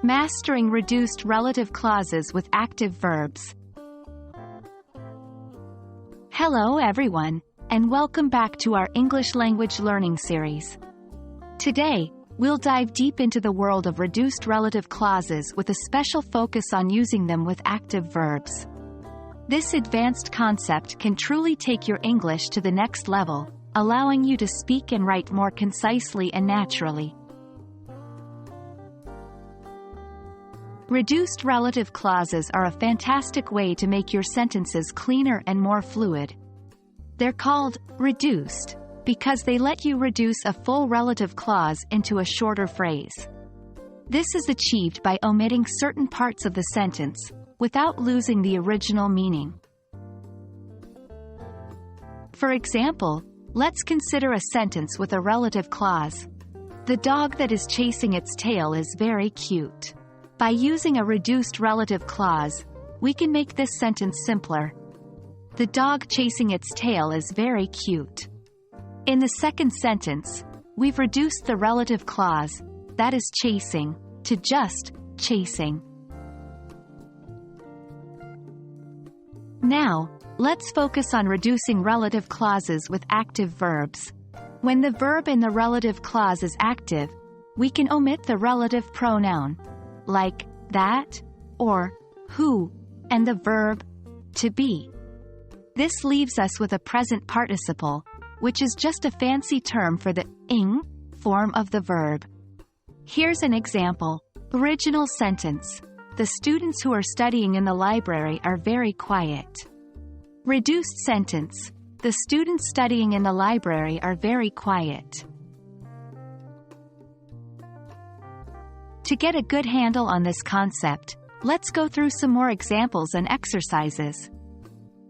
Mastering reduced relative clauses with active verbs. Hello everyone, and welcome back to our English language learning series. Today, we'll dive deep into the world of reduced relative clauses with a special focus on using them with active verbs. This advanced concept can truly take your English to the next level, allowing you to speak and write more concisely and naturally. Reduced relative clauses are a fantastic way to make your sentences cleaner and more fluid. They're called reduced because they let you reduce a full relative clause into a shorter phrase. This is achieved by omitting certain parts of the sentence, without losing the original meaning. For example, let's consider a sentence with a relative clause. The dog that is chasing its tail is very cute. By using a reduced relative clause, we can make this sentence simpler. The dog chasing its tail is very cute. In the second sentence, we've reduced the relative clause, that is chasing, to just chasing. Now, let's focus on reducing relative clauses with active verbs. When the verb in the relative clause is active, we can omit the relative pronoun, like that, or who, and the verb to be. This leaves us with a present participle, which is just a fancy term for the ing form of the verb. Here's an example. Original sentence. The students who are studying in the library are very quiet. Reduced sentence. The students studying in the library are very quiet. To get a good handle on this concept, let's go through some more examples and exercises.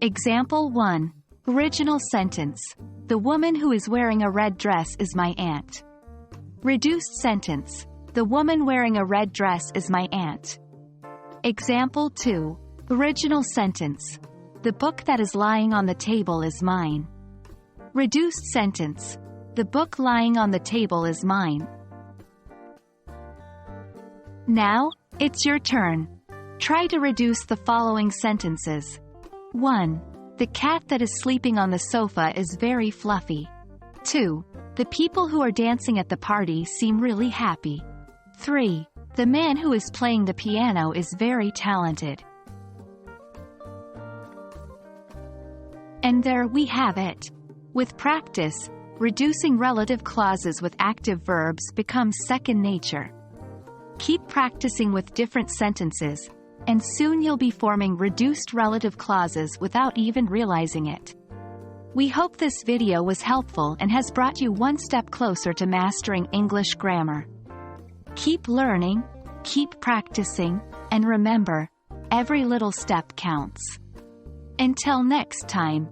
Example 1. Original sentence. The woman who is wearing a red dress is my aunt. Reduced sentence. The woman wearing a red dress is my aunt. Example 2. Original sentence. The book that is lying on the table is mine. Reduced sentence. The book lying on the table is mine. Now, it's your turn. Try to reduce the following sentences. 1. The cat that is sleeping on the sofa is very fluffy. 2. The people who are dancing at the party seem really happy. 3. The man who is playing the piano is very talented. And there we have it. With practice, reducing relative clauses with active verbs becomes second nature. Keep practicing with different sentences, and soon you'll be forming reduced relative clauses without even realizing it. We hope this video was helpful and has brought you one step closer to mastering English grammar. Keep learning, keep practicing, and remember, every little step counts. Until next time.